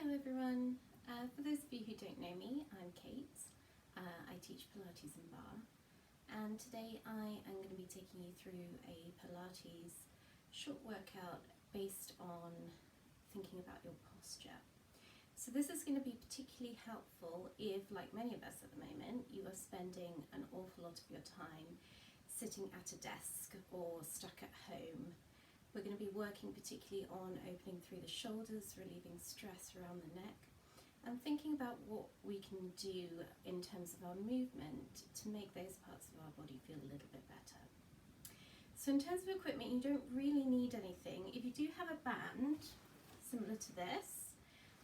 Hello everyone. For those of you who don't know me, I'm Kate. I teach Pilates and Barre, and today I am going to be taking you through a Pilates short workout based on thinking about your posture. So this is going to be particularly helpful if, like many of us at the moment, you are spending an awful lot of your time sitting at a desk or stuck at home. We're going to be working particularly on opening through the shoulders, relieving stress around the neck, and thinking about what we can do in terms of our movement to make those parts of our body feel a little bit better. So in terms of equipment, you don't really need anything. If you do have a band similar to this,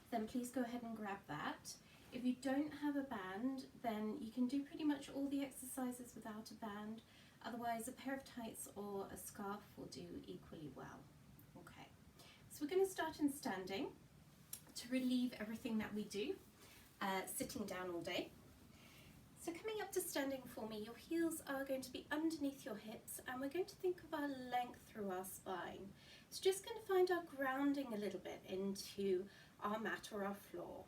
then please go ahead and grab that. If you don't have a band, then you can do pretty much all the exercises without a band. Otherwise, a pair of tights or a scarf will do equally well. Okay, so we're going to start in standing to relieve everything that we do sitting down all day. So coming up to standing for me, your heels are going to be underneath your hips, and we're going to think of our length through our spine. So just going to find our grounding a little bit into our mat or our floor.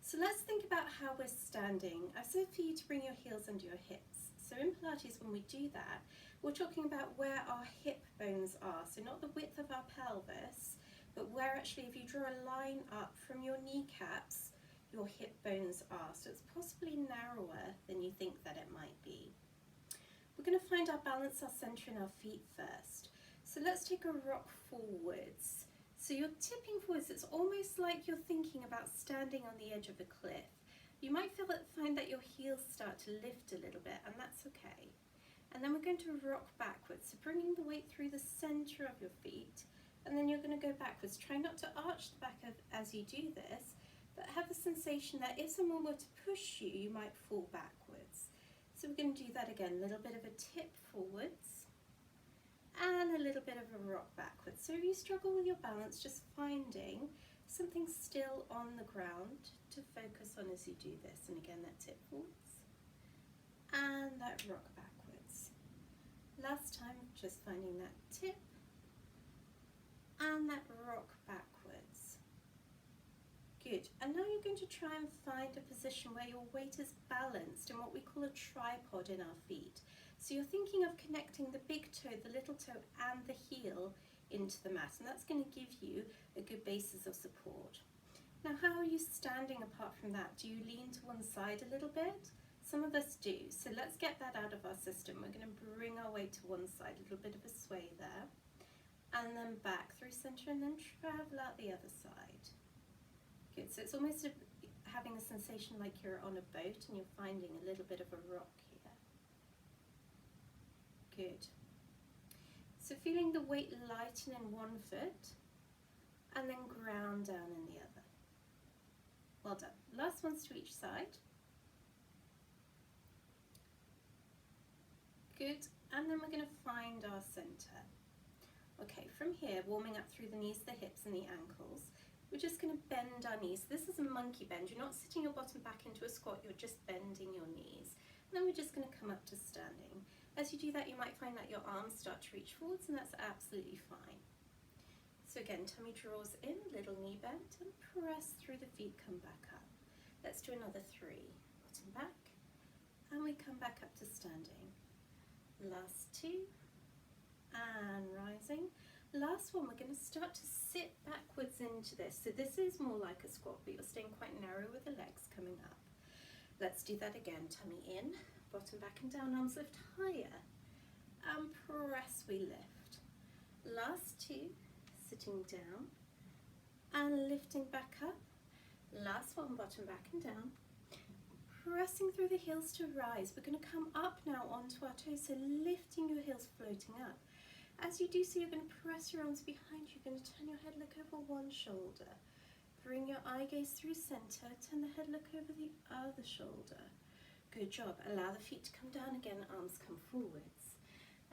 So let's think about how we're standing. I've said for you to bring your heels under your hips. So in Pilates, when we do that, we're talking about where our hip bones are. So not the width of our pelvis, but where actually, if you draw a line up from your kneecaps, your hip bones are. So it's possibly narrower than you think that it might be. We're going to find our balance, our center in our feet first. So let's take a rock forwards. So you're tipping forwards. It's almost like you're thinking about standing on the edge of a cliff. You might find that your heels start to lift a little bit, and that's okay. And then we're going to rock backwards, so bringing the weight through the center of your feet, and then you're going to go backwards. Try not to arch the back as you do this, but have the sensation that if someone were to push you, you might fall backwards. So we're going to do that again, a little bit of a tip forwards, and a little bit of a rock backwards. So if you struggle with your balance, just finding something still on the ground to focus on as you do this. And again, that tip forwards and that rock backwards. Last time, just finding that tip and that rock backwards. Good. And now you're going to try and find a position where your weight is balanced in what we call a tripod in our feet. So you're thinking of connecting the big toe, the little toe, and the heel into the mat, and that's going to give you a good basis of support. Now, how are you standing apart from that? Do you lean to one side a little bit? Some of us do, so let's get that out of our system. We're going to bring our weight to one side, a little bit of a sway there, and then back through center, and then travel out the other side. Good, so it's almost having a sensation like you're on a boat and you're finding a little bit of a rock here. Good. So feeling the weight lighten in one foot and then ground down in the other. Well done. Last ones to each side. Good. And then we're going to find our center. Okay, from here, warming up through the knees, the hips and the ankles, we're just going to bend our knees. This is a monkey bend. You're not sitting your bottom back into a squat, you're just bending your knees. And then we're just going to come up to standing. As you do that, you might find that your arms start to reach forwards, and that's absolutely fine. So again, tummy draws in, little knee bend, and press through the feet, come back up. Let's do another 3. Bottom back, and we come back up to standing. Last 2, and rising. Last one, we're going to start to sit backwards into this. So this is more like a squat, but you're staying quite narrow with the legs coming up. Let's do that again. Tummy in, bottom back and down, arms lift higher, and press, we lift. Last 2, sitting down and lifting back up. Last one, bottom back and down, pressing through the heels to rise. We're going to come up now onto our toes, so lifting your heels, floating up. As you do so, you're going to press your arms behind you. You're going to turn your head, look over one shoulder. Bring your eye gaze through center, turn the head, look over the other shoulder. Good job. Allow the feet to come down again, arms come forwards.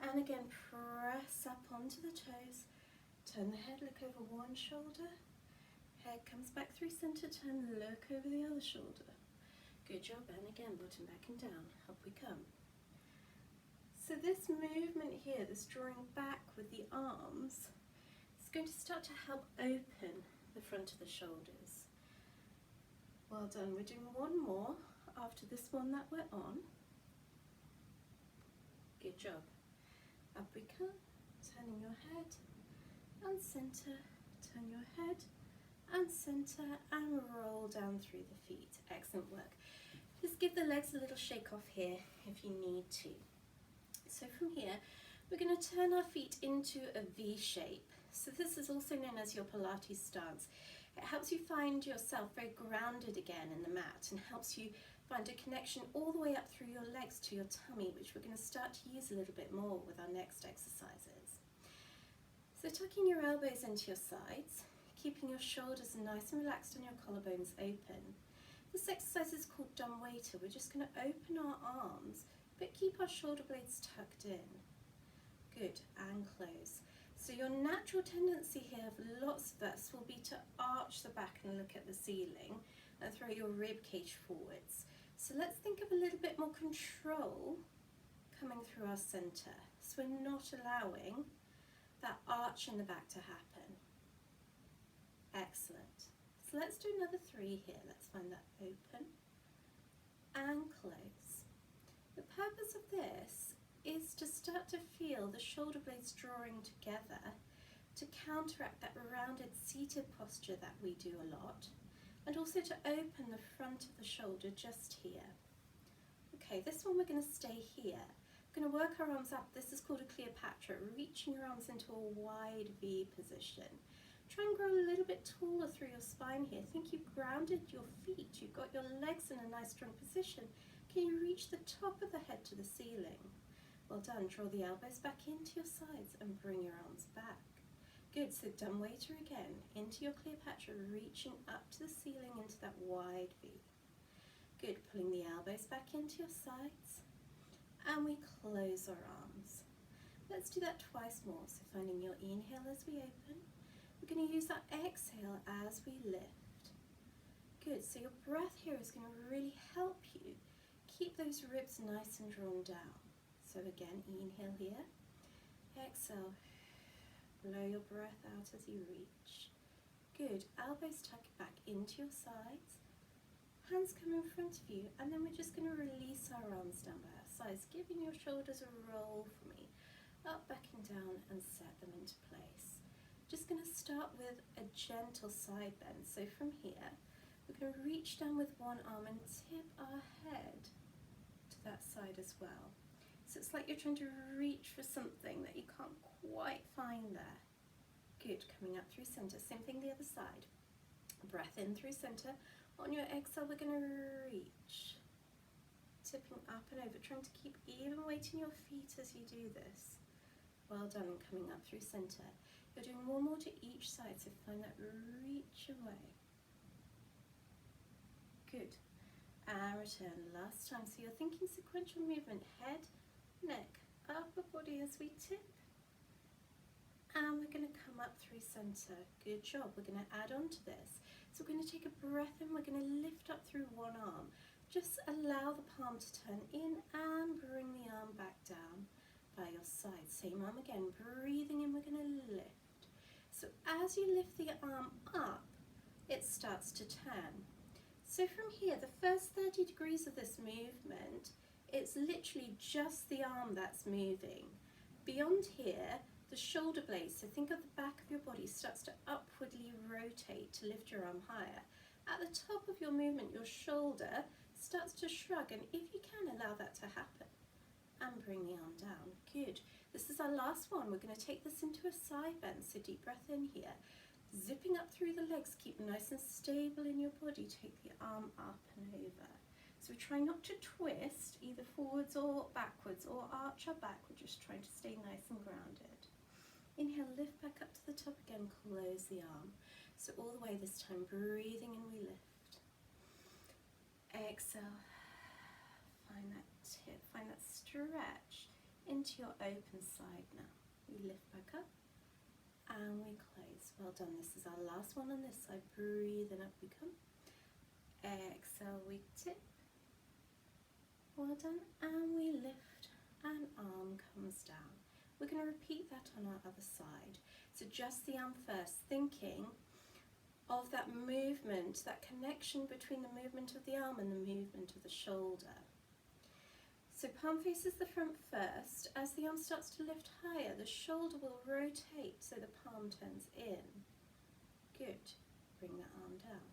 And again, press up onto the toes. Turn the head, look over one shoulder. Head comes back through center, turn, look over the other shoulder. Good job. And again, bottom back and down. Up we come. So this movement here, this drawing back with the arms, is going to start to help open the front of the shoulders. Well done. We're doing one more after this one that we're on. Good job. Up we come, turning your head and centre, turn your head and centre, and roll down through the feet. Excellent work. Just give the legs a little shake off here if you need to. So from here, we're going to turn our feet into a V shape. So this is also known as your Pilates stance. It helps you find yourself very grounded again in the mat and helps you find a connection all the way up through your legs to your tummy, which we're going to start to use a little bit more with our next exercises. So tucking your elbows into your sides, keeping your shoulders nice and relaxed and your collarbones open. This exercise is called dumb waiter. We're just going to open our arms but keep our shoulder blades tucked in. Good, and close. So your natural tendency here of lots of us will be to arch the back and look at the ceiling and throw your rib cage forwards. So let's think of a little bit more control coming through our centre. So we're not allowing that arch in the back to happen. Excellent. So let's do another 3 here. Let's find that open and close. The purpose of this is to start to feel the shoulder blades drawing together to counteract that rounded seated posture that we do a lot, and also to open the front of the shoulder just here. Okay, this one we're going to stay here. We're going to work our arms up. This is called a Cleopatra, reaching your arms into a wide V position. Try and grow a little bit taller through your spine here. Think you've grounded your feet, you've got your legs in a nice strong position. Can you reach the top of the head to the ceiling? Well done. Draw the elbows back into your sides and bring your arms back. Good. So dumb waiter again, into your Cleopatra, reaching up to the ceiling into that wide V. Good. Pulling the elbows back into your sides, and we close our arms. Let's do that twice more. So finding your inhale as we open. We're going to use that exhale as we lift. Good. So your breath here is going to really help you keep those ribs nice and drawn down. So again, inhale here, exhale, blow your breath out as you reach. Good, elbows tuck back into your sides, hands come in front of you, and then we're just going to release our arms down by our sides, giving your shoulders a roll for me, up, back and down, and set them into place. Just going to start with a gentle side bend. So from here, we're going to reach down with one arm and tip our head to that side as well. So it's like you're trying to reach for something that you can't quite find there. Good, coming up through center. Same thing the other side. Breath in through center. On your exhale, we're going to reach. Tipping up and over, trying to keep even weight in your feet as you do this. Well done, and coming up through center. You're doing one more to each side, so find that reach away. Good. And return last time. So you're thinking sequential movement, head, neck, upper body as we tip, and we're going to come up through center. Good job. We're going to add on to this. So we're going to take a breath in, we're going to lift up through one arm. Just allow the palm to turn in and bring the arm back down by your side. Same arm again, breathing in, we're going to lift. So as you lift the arm up, it starts to turn. So from here, the first 30 degrees of this movement, it's literally just the arm that's moving. Beyond here, the shoulder blades, so think of the back of your body, starts to upwardly rotate to lift your arm higher. At the top of your movement, your shoulder starts to shrug, and if you can, allow that to happen. And bring the arm down. Good. This is our last one. We're going to take this into a side bend, so deep breath in here. Zipping up through the legs, keep nice and stable in your body, take the arm up and over. So we try not to twist either forwards or backwards or arch our back, we're just trying to stay nice and grounded. Inhale, lift back up to the top again, close the arm. So all the way this time, breathing in, we lift. Exhale, find that tip, find that stretch into your open side now. We lift back up. And we close. Well done. This is our last one on this side. Breathe in, up we come. Exhale, we tip. Well done. And we lift, and arm comes down. We're going to repeat that on our other side. So just the arm first, thinking of that movement, that connection between the movement of the arm and the movement of the shoulder. So palm faces the front first. As the arm starts to lift higher, the shoulder will rotate so the palm turns in. Good. Bring the arm down.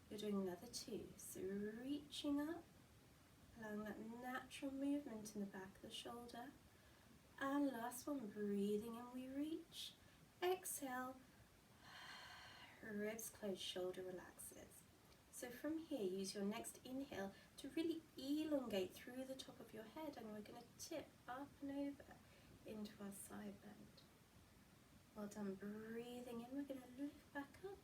You're doing another two. So reaching up, allowing that natural movement in the back of the shoulder. And last one, breathing in, we reach. Exhale, ribs close, shoulder relaxes. So from here, use your next inhale to really elongate through the top of your head, and we're going to tip up and over into our side bend. Well done. Breathing in, we're going to lift back up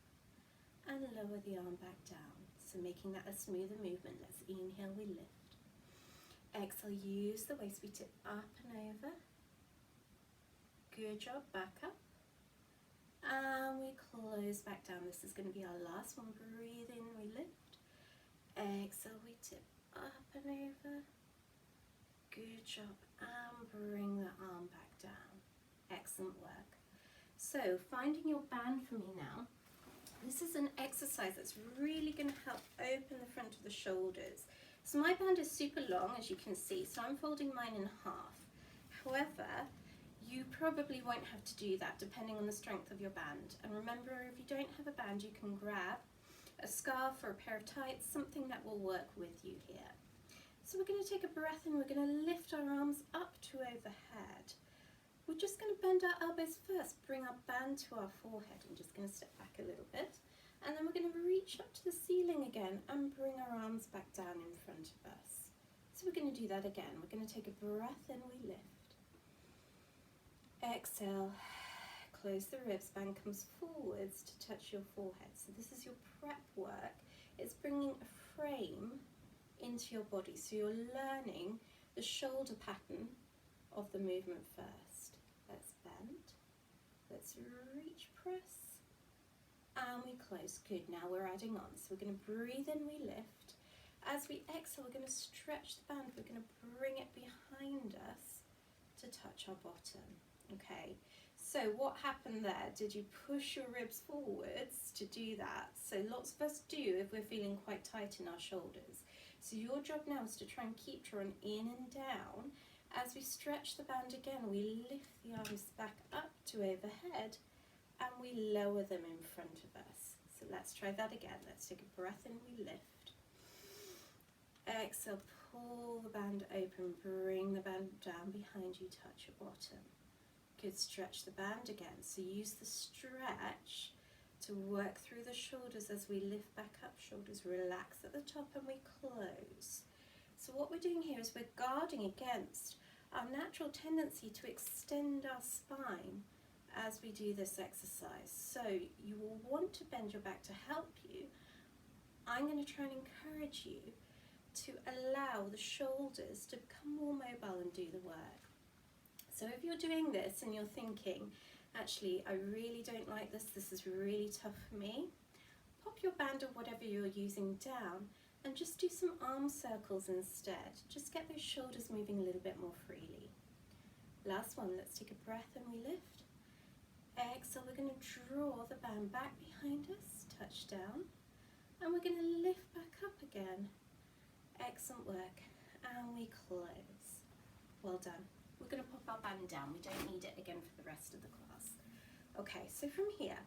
and lower the arm back down. So making that a smoother movement. Let's inhale, we lift. Exhale, use the waist, we tip up and over. Good job, back up. And we close back down. This is going to be our last one. Breathe in, we lift. Exhale, we tip up and over. Good job. And bring the arm back down. Excellent work. So, finding your band for me now. This is an exercise that's really going to help open the front of the shoulders. So my band is super long, as you can see, so I'm folding mine in half. However, you probably won't have to do that depending on the strength of your band. And remember, if you don't have a band, you can grab a scarf or a pair of tights, something that will work with you here. So we're going to take a breath in, we're going to lift our arms up to overhead. We're just going to bend our elbows first, bring our band to our forehead. I'm just going to step back a little bit. And then we're going to reach up to the ceiling again and bring our arms back down in front of us. So we're going to do that again. We're going to take a breath in, we lift. Exhale, close the ribs, band comes forwards to touch your forehead. So this is your prep work. It's bringing a frame into your body. So you're learning the shoulder pattern of the movement first. Let's bend, let's reach, press, and we close. Good, now we're adding on. So we're going to breathe in, we lift. As we exhale, we're going to stretch the band. We're going to bring it behind us to touch our bottom. Okay, so what happened there? Did you push your ribs forwards to do that? So lots of us do if we're feeling quite tight in our shoulders. So your job now is to try and keep drawing in and down. As we stretch the band again, we lift the arms back up to overhead and we lower them in front of us. So let's try that again. Let's take a breath in, we lift. Exhale, pull the band open, bring the band down behind you, touch your bottom. Good, stretch the band again. So use the stretch to work through the shoulders as we lift back up, shoulders relax at the top and we close. So what we're doing here is we're guarding against our natural tendency to extend our spine as we do this exercise. So you will want to bend your back to help you. I'm going to try and encourage you to allow the shoulders to become more mobile and do the work. So if you're doing this and you're thinking, actually, I really don't like this, this is really tough for me, pop your band or whatever you're using down and just do some arm circles instead. Just get those shoulders moving a little bit more freely. Last one, let's take a breath and we lift. Exhale, we're going to draw the band back behind us, touch down, and we're going to lift back up again. Excellent work, and we close. Well done. We're going to pop our band down. We don't need it again for the rest of the class. Okay, so from here,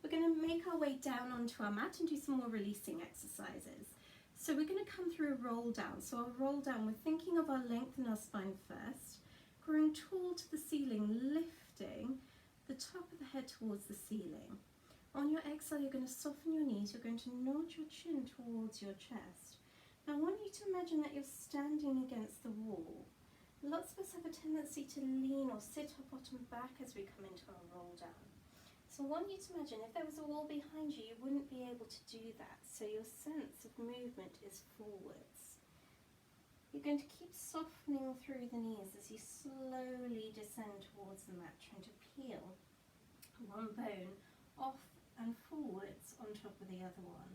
we're going to make our way down onto our mat and do some more releasing exercises. So we're going to come through a roll down. So our roll down, we're thinking of our length in our spine first, growing tall to the ceiling, lifting the top of the head towards the ceiling. On your exhale, you're going to soften your knees. You're going to nod your chin towards your chest. Now I want you to imagine that you're standing against the wall. Lots of us have a tendency to lean or sit our bottom back as we come into our roll down. So I want you to imagine if there was a wall behind you, you wouldn't be able to do that. So your sense of movement is forwards. You're going to keep softening through the knees as you slowly descend towards the mat, trying to peel one bone off and forwards on top of the other one.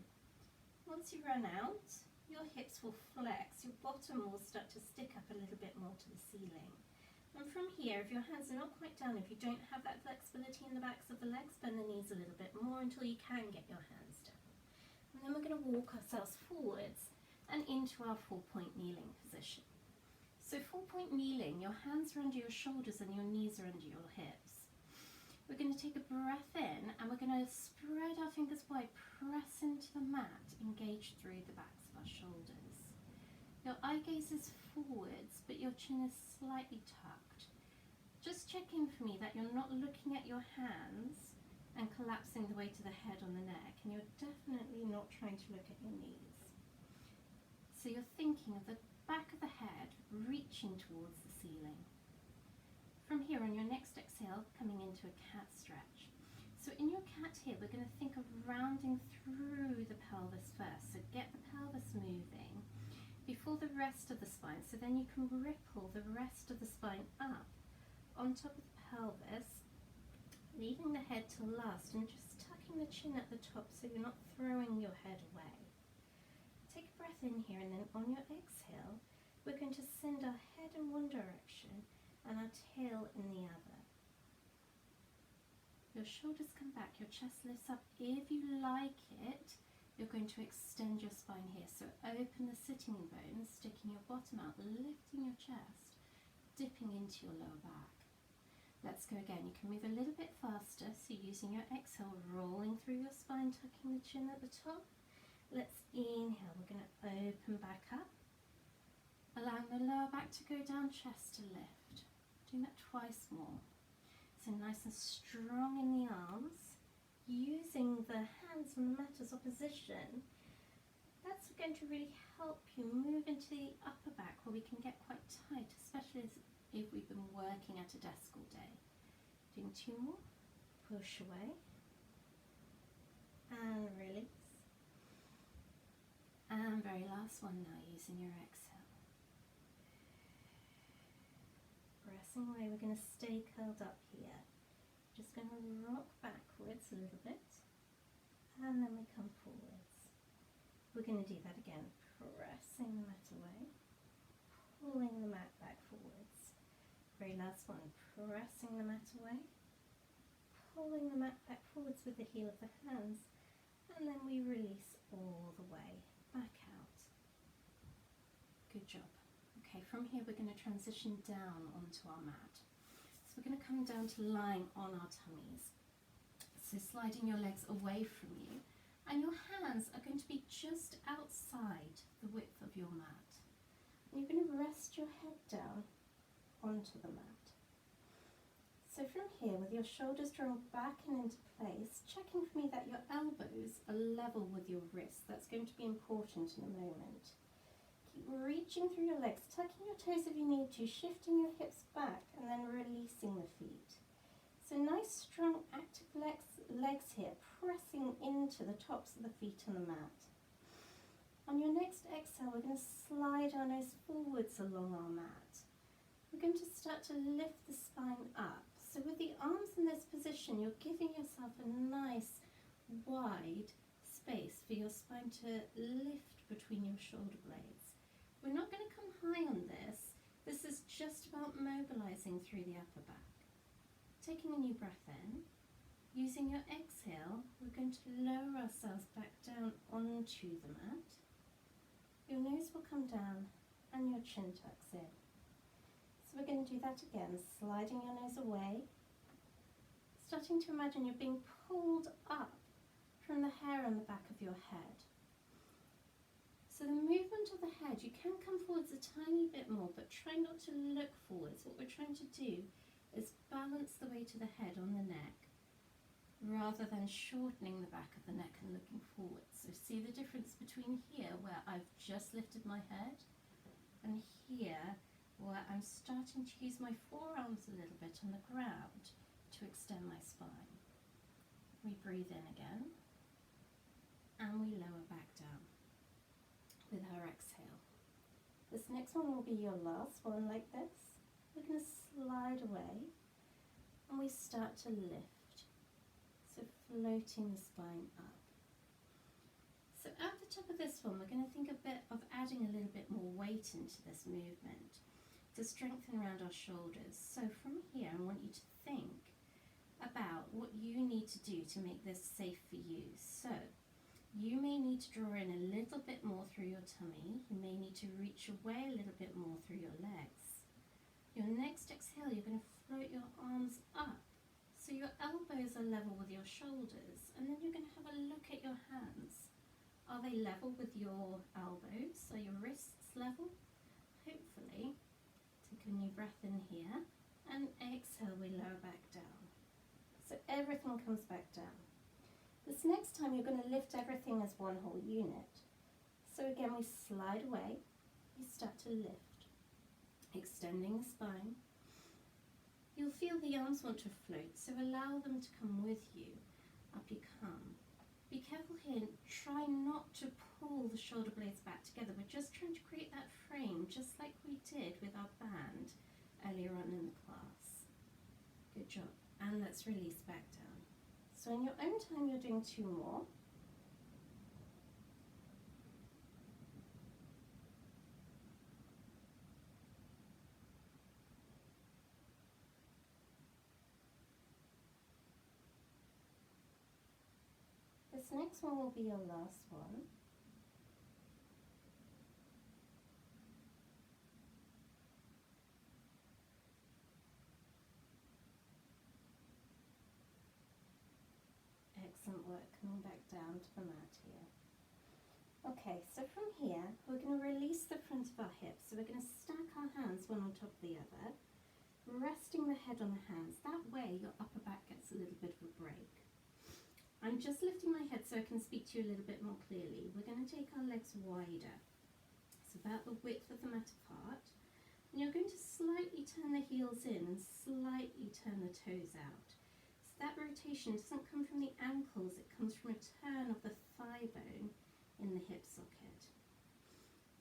Once you run out, your hips will flex, your bottom will start to stick up a little bit more to the ceiling. And from here, if your hands are not quite down, if you don't have that flexibility in the backs of the legs, bend the knees a little bit more until you can get your hands down. And then we're going to walk ourselves forwards and into our 4-point kneeling position. So 4-point kneeling, your hands are under your shoulders and your knees are under your hips. We're going to take a breath in and we're going to spread our fingers wide, press into the mat, engage through the backs of our shoulders. Your eye gaze is forwards, but your chin is slightly tucked. Just check in for me that you're not looking at your hands and collapsing the weight of the head on the neck, and you're definitely not trying to look at your knees. So you're thinking of the back of the head reaching towards the ceiling. From here, on your next exhale, coming into a cat stretch. So in your cat here, we're going to think of rounding through the pelvis first. So get the pelvis moving before the rest of the spine. So then you can ripple the rest of the spine up on top of the pelvis, leaving the head till last and just tucking the chin at the top so you're not throwing your head away. Take a breath in here, and then on your exhale, we're going to send our head in one direction and our tail in the other. Your shoulders come back, your chest lifts up. If you like it, you're going to extend your spine here. So open the sitting bones, sticking your bottom out, lifting your chest, dipping into your lower back. Let's go again. You can move a little bit faster, so using your exhale, rolling through your spine, tucking the chin at the top. Let's inhale, we're going to open back up, allowing the lower back to go down, chest to lift. Doing that twice more. So nice and strong in the arms, using the hands on the mat as opposition. That's going to really help you move into the upper back where we can get quite tight, especially if we've been working at a desk all day. Doing 2 more. Push away. And release. And very last one now, using your exhale. Pressing away, we're going to stay curled up here. Just going to rock backwards a little bit, and then we come forwards. We're going to do that again, pressing the mat away, pulling the mat back forwards. Very last one, pressing the mat away, pulling the mat back forwards with the heel of the hands, and then we release all the way back out. Good job. Okay, from here we're going to transition down onto our mat. So we're going to come down to lying on our tummies. So sliding your legs away from you, and your hands are going to be just outside the width of your mat. And you're going to rest your head down onto the mat. So from here, with your shoulders drawn back and into place, checking for me that your elbows are level with your wrists. That's going to be important in a moment. Reaching through your legs, tucking your toes if you need to, shifting your hips back and then releasing the feet. So nice strong active legs here, pressing into the tops of the feet on the mat. On your next exhale, we're going to slide our nose forwards along our mat. We're going to start to lift the spine up. So with the arms in this position, you're giving yourself a nice wide space for your spine to lift between your shoulder blades. We're not going to come high on this. This is just about mobilizing through the upper back. Taking a new breath in. Using your exhale, we're going to lower ourselves back down onto the mat. Your nose will come down and your chin tucks in. So we're going to do that again, sliding your nose away. Starting to imagine you're being pulled up from the hair on the back of your head. So the movement of the head, you can come forwards a tiny bit more, but try not to look forwards. What we're trying to do is balance the weight of the head on the neck, rather than shortening the back of the neck and looking forwards. So see the difference between here, where I've just lifted my head, and here, where I'm starting to use my forearms a little bit on the ground to extend my spine. We breathe in again, and we lower back down with our exhale. This next one will be your last one, like this. We're going to slide away and we start to lift, so floating the spine up. So at the top of this one, we're going to think a bit of adding a little bit more weight into this movement. to strengthen around our shoulders. So from here, I want you to think about what you need to do to make this safe for you. So you may need to draw in a little bit more through your tummy. You may need to reach away a little bit more through your legs. Your next exhale, you're going to float your arms up so your elbows are level with your shoulders, and then you're going to have a look at your hands. Are they level with your elbows? Are your wrists level? Hopefully. Take a new breath in here, and exhale, we lower back down. So everything comes back down. This next time you're going to lift everything as one whole unit. So again, we slide away, we start to lift, extending the spine. You'll feel the arms want to float, so allow them to come with you. Up you come. Be careful here, try not to pull the shoulder blades back together. We're just trying to create that frame, just like we did with our band earlier on in the class. Good job. And let's release back down. So in your own time, you're doing 2 more. This next one will be your last one. Excellent work, coming back down to the mat here. Okay, so from here, we're going to release the front of our hips. So we're going to stack our hands one on top of the other, resting the head on the hands. That way your upper back gets a little bit of a break. I'm just lifting my head so I can speak to you a little bit more clearly. We're going to take our legs wider. It's about the width of the mat apart. And you're going to slightly turn the heels in and slightly turn the toes out. So that rotation doesn't come from the ankles, it comes from a turn of the thigh bone in the hip socket.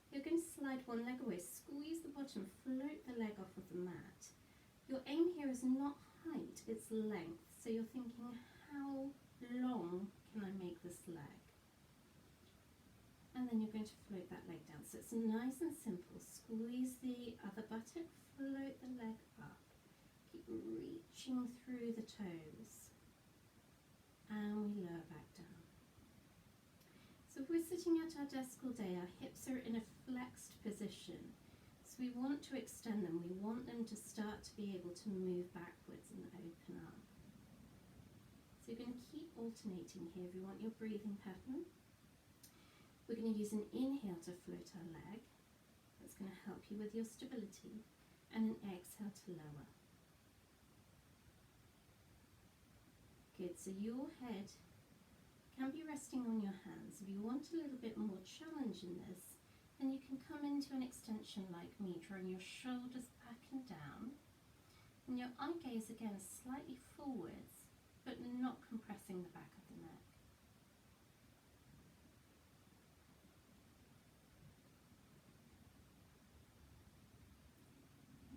You're going to slide one leg away, squeeze the bottom, float the leg off of the mat. Your aim here is not height, it's length. So you're thinking, how long can I make this leg? And then you're going to float that leg down. So it's nice and simple. Squeeze the other buttock, float the leg up. Keep reaching through the toes. And we lower back down. So if we're sitting at our desk all day, our hips are in a flexed position. So we want to extend them. We want them to start to be able to move backwards and open up. So you're going to keep alternating here if you want your breathing pattern. We're going to use an inhale to float our leg. That's going to help you with your stability. And an exhale to lower. Good, so your head can be resting on your hands. If you want a little bit more challenge in this, then you can come into an extension like me, drawing your shoulders back and down. And your eye gaze again slightly forwards, but not compressing the back of the neck.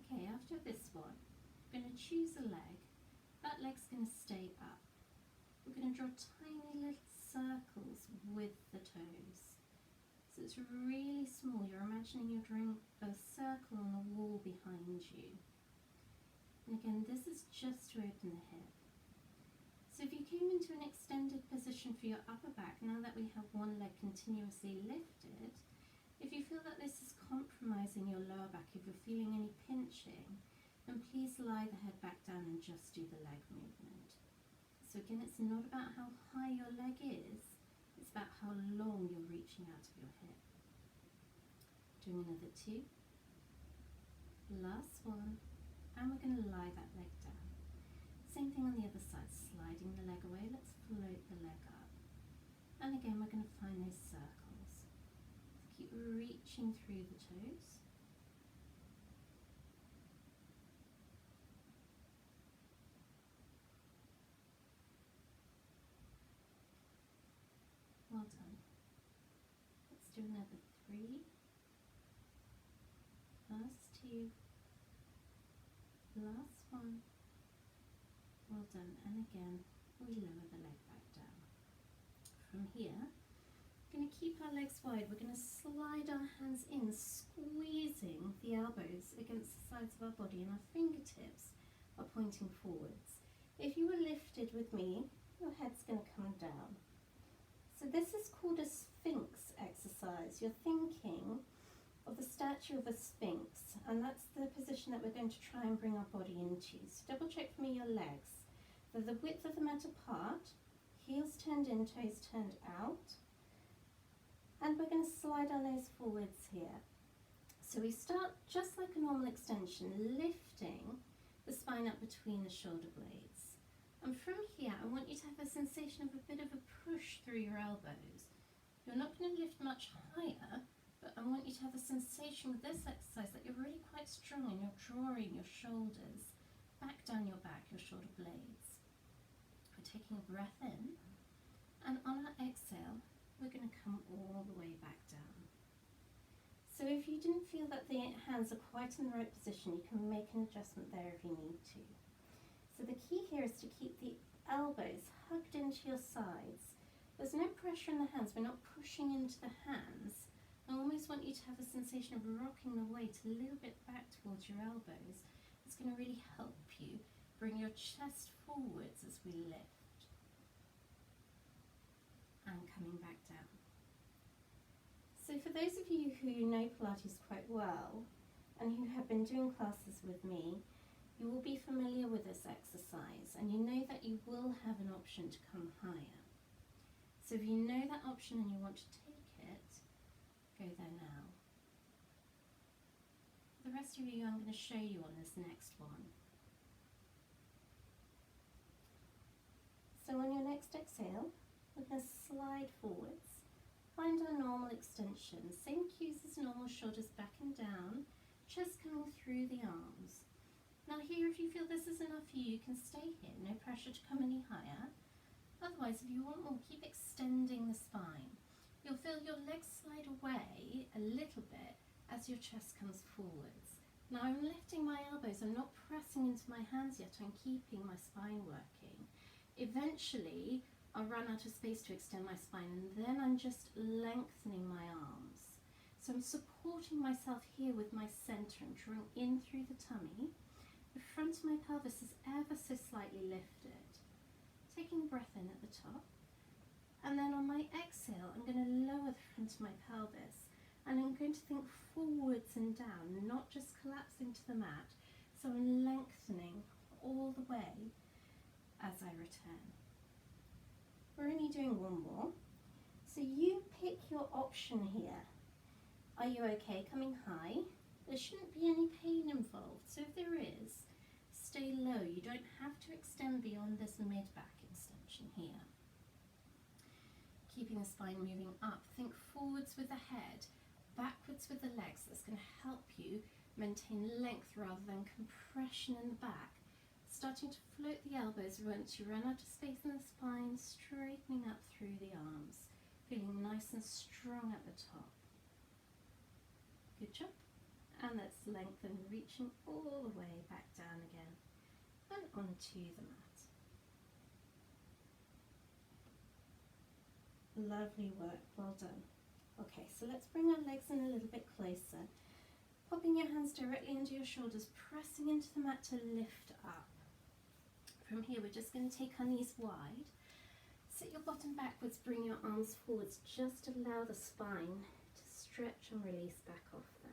Okay, after this one, we're going to choose a leg. That leg's going to stay up. We're going to draw tiny little circles with the toes. So it's really small. You're imagining you're drawing a circle on the wall behind you. And again, this is just to open the hip. So if you came into an extended position for your upper back, now that we have one leg continuously lifted, if you feel that this is compromising your lower back, if you're feeling any pinching, then please lie the head back down and just do the leg movement. So again, it's not about how high your leg is, it's about how long you're reaching out of your hip. Doing another 2. Last one. And we're going to lie that leg down. Same thing on the other side, sliding the leg away. Let's float the leg up. And again, we're going to find those circles. Keep reaching through the toes. Well done. Let's do another 3. Last 2. Last one. Well done. And again, we lower the leg back down. From here, we're going to keep our legs legs wide, we're going to slide our hands in, squeezing the elbows against the sides of our body, and our fingertips are pointing forwards. If you were lifted with me, your head's going to come down. So this is called a Sphinx exercise. You're thinking of the statue of a Sphinx, and that's the position that we're going to try and bring our body into. So double check for me your legs. They're the width of the mat apart, heels turned in, toes turned out. And we're going to slide our nose forwards here. So we start just like a normal extension, lifting the spine up between the shoulder blades. And from here, I want you to have a sensation of a bit of a push through your elbows. You're not going to lift much higher, but I want you to have a sensation with this exercise that you're really quite strong and you're drawing your shoulders back down your back, your shoulder blades. We're taking a breath in, and on our exhale, we're going to come all the way back down. So if you didn't feel that the hands are quite in the right position, you can make an adjustment there if you need to. So the key here is to keep the elbows hugged into your sides. There's no pressure in the hands, we're not pushing into the hands. I almost want you to have a sensation of rocking the weight a little bit back towards your elbows. It's going to really help you bring your chest forwards as we lift. And coming back down. So for those of you who know Pilates quite well and who have been doing classes with me, you will be familiar with this exercise, and you know that you will have an option to come higher. So if you know that option and you want to take it, go there now. For the rest of you, I'm going to show you on this next one. So on your next exhale, we're going to slide forwards, find our normal extension, same cues as normal, shoulders back and down, chest coming through the arms. Now here, if you feel this is enough for you, you can stay here, no pressure to come any higher. Otherwise, if you want more, keep extending the spine. You'll feel your legs slide away a little bit as your chest comes forwards. Now I'm lifting my elbows, I'm not pressing into my hands yet, I'm keeping my spine working. Eventually, I'll run out of space to extend my spine, and then I'm just lengthening my arms. So I'm supporting myself here with my center and drawing in through the tummy. The front of my pelvis is ever so slightly lifted. Taking a breath in at the top. And then on my exhale, I'm going to lower the front of my pelvis. And I'm going to think forwards and down, not just collapsing to the mat. So I'm lengthening all the way as I return. We're only doing one more. So you pick your option here. Are you okay coming high? There shouldn't be any pain involved. So if there is, stay low. You don't have to extend beyond this mid-back extension here. Keeping the spine moving up. Think forwards with the head, backwards with the legs. That's going to help you maintain length rather than compression in the back. Starting to float the elbows once you run out of space in the spine, straightening up through the arms, feeling nice and strong at the top. Good job. And let's lengthen, reaching all the way back down again and onto the mat. Lovely work, well done. Okay, so let's bring our legs in a little bit closer. Popping your hands directly into your shoulders, pressing into the mat to lift up. From here, we're just going to take our knees wide. Sit your bottom backwards, bring your arms forwards. Just allow the spine to stretch and release back off there.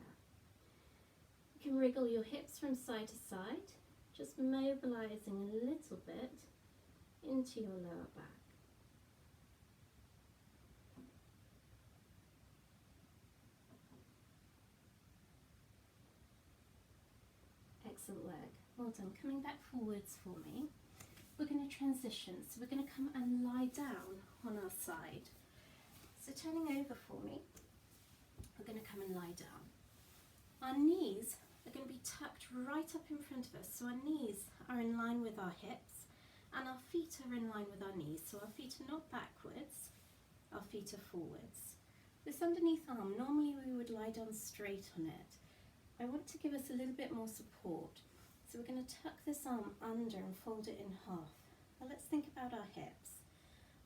You can wriggle your hips from side to side, just mobilizing a little bit into your lower back. Excellent work. Well done. Coming back forwards for me. We're going to transition. So we're going to come and lie down on our side. So turning over for me, we're going to come and lie down. Our knees are going to be tucked right up in front of us. So our knees are in line with our hips and our feet are in line with our knees. So our feet are not backwards, our feet are forwards. This underneath arm, normally we would lie down straight on it. I want to give us a little bit more support. So we're going to tuck this arm under and fold it in half. Now let's think about our hips.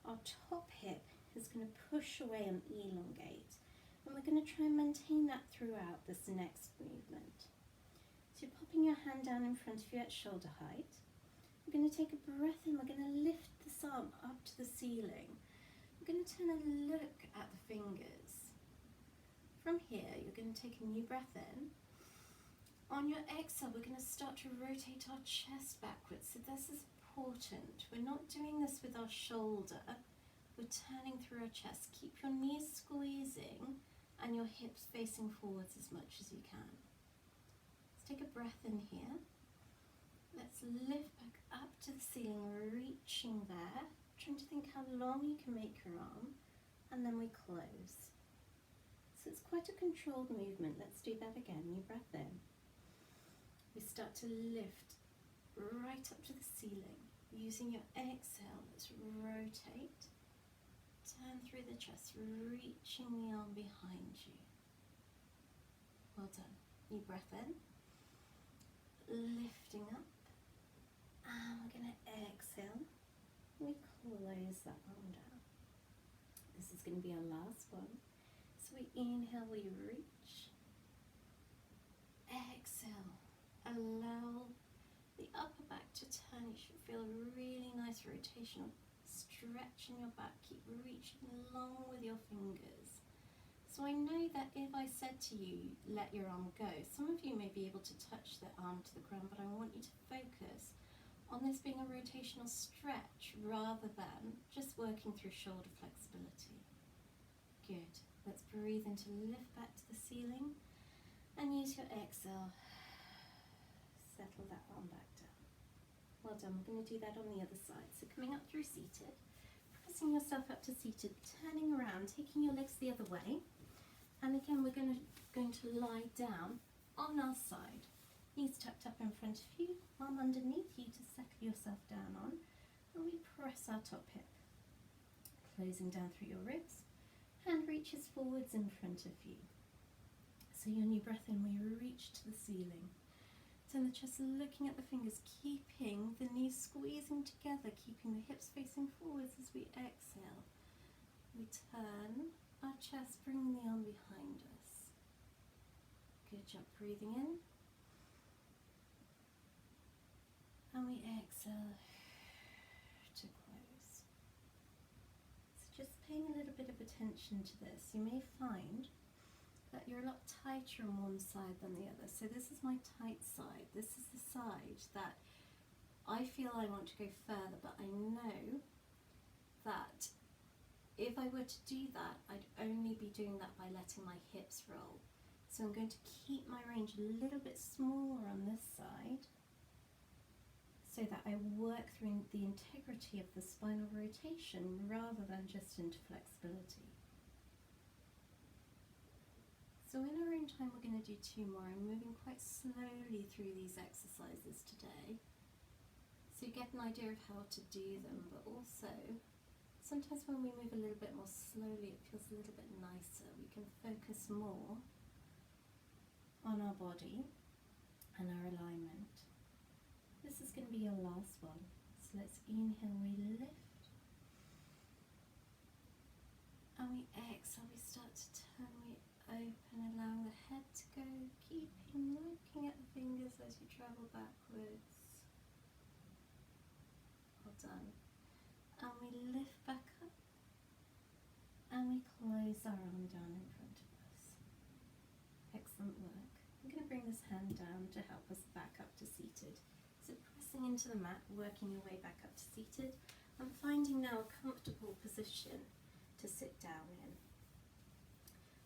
Our top hip is going to push away and elongate. And we're going to try and maintain that throughout this next movement. So you're popping your hand down in front of you at shoulder height. We're going to take a breath in, we're going to lift this arm up to the ceiling. We're going to turn and look at the fingers. From here, you're going to take a new breath in. On your exhale, we're going to start to rotate our chest backwards. So this is important. We're not doing this with our shoulder. We're turning through our chest. Keep your knees squeezing and your hips facing forwards as much as you can. Let's take a breath in here. Let's lift back up to the ceiling, reaching there. Trying to think how long you can make your arm. And then we close. So it's quite a controlled movement. Let's do that again. New breath in. We start to lift right up to the ceiling. Using your exhale, let's rotate. Turn through the chest, reaching the arm behind you. Well done. New breath in. Lifting up. And we're going to exhale. We close that arm down. This is going to be our last one. So we inhale, we reach. Exhale. Allow the upper back to turn. You should feel a really nice rotational stretch in your back. Keep reaching along with your fingers. So I know that if I said to you, let your arm go, some of you may be able to touch the arm to the ground, but I want you to focus on this being a rotational stretch rather than just working through shoulder flexibility. Good. Let's breathe in to lift back to the ceiling and use your exhale. Settle that arm back down. Well done. We're going to do that on the other side. So coming up through seated, pressing yourself up to seated, turning around, taking your legs the other way. And again, we're going to lie down on our side. Knees tucked up in front of you, arm underneath you to settle yourself down on. And we press our top hip, closing down through your ribs. Hand reaches forwards in front of you. So your new breath in, we reach to the ceiling. Turn the chest, looking at the fingers, keeping the knees squeezing together, keeping the hips facing forwards as we exhale. We turn our chest, bringing the arm behind us. Good job, breathing in. And we exhale to close. So just paying a little bit of attention to this. You may find that you're a lot tighter on one side than the other. So this is my tight side. This is the side that I feel I want to go further, but I know that if I were to do that, I'd only be doing that by letting my hips roll. So I'm going to keep my range a little bit smaller on this side so that I work through the integrity of the spinal rotation rather than just into flexibility. So in our own time, we're going to do 2 more. I'm moving quite slowly through these exercises today, so you get an idea of how to do them, but also sometimes when we move a little bit more slowly, it feels a little bit nicer. We can focus more on our body and our alignment. This is going to be your last one. So let's inhale, we lift, and we exhale, we start to turn, we open, allowing the head to go, keeping looking at the fingers as you travel backwards. Well done. And we lift back up, and we close our arm down in front of us. Excellent work. I'm going to bring this hand down to help us back up to seated. So pressing into the mat, working your way back up to seated, and finding now a comfortable position to sit down in.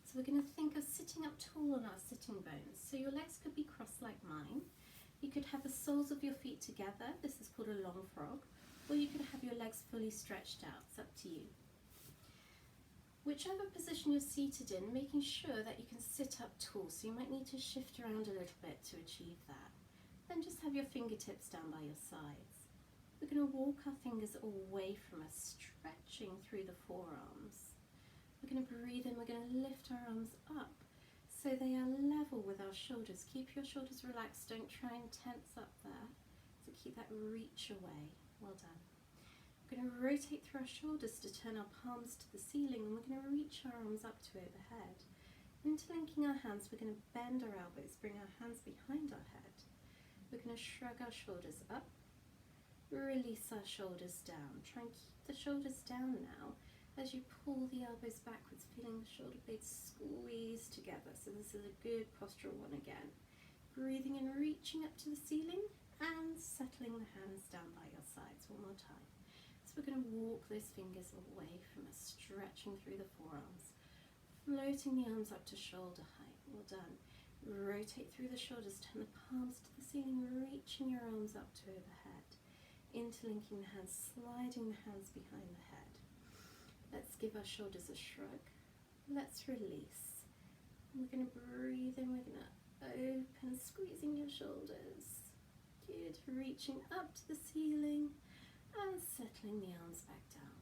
So we're going to think of sitting up tall on our sitting bones. So your legs could be crossed like mine. You could have the soles of your feet together. This is called a long frog. Or you could have your legs fully stretched out. It's up to you. Whichever position you're seated in, making sure that you can sit up tall. So you might need to shift around a little bit to achieve that. Then just have your fingertips down by your sides. We're going to walk our fingers away from us, stretching through the forearms. We're going to breathe in, we're going to lift our arms up so they are level with our shoulders. Keep your shoulders relaxed, don't try and tense up there. So keep that reach away. Well done. We're going to rotate through our shoulders to turn our palms to the ceiling, and we're going to reach our arms up to overhead. Interlinking our hands, we're going to bend our elbows, bring our hands behind our head. We're going to shrug our shoulders up, release our shoulders down. Try and keep the shoulders down now as you pull the elbows backwards, feeling the shoulder blades squeeze together. So this is a good postural one again. Breathing in, reaching up to the ceiling and settling the hands down by your sides. One more time. So we're going to walk those fingers away from us, stretching through the forearms, floating the arms up to shoulder height. Well done. Rotate through the shoulders, turn the palms to the ceiling, reaching your arms up to overhead. Interlinking the hands, sliding the hands behind the head. Let's give our shoulders a shrug. Let's release. We're going to breathe in, we're going to open, squeezing your shoulders. Good, reaching up to the ceiling and settling the arms back down.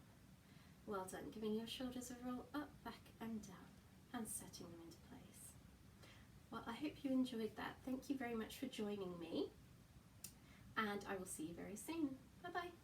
Well done, giving your shoulders a roll up, back and down and setting them into place. Well, I hope you enjoyed that. Thank you very much for joining me, and I will see you very soon. Bye-bye.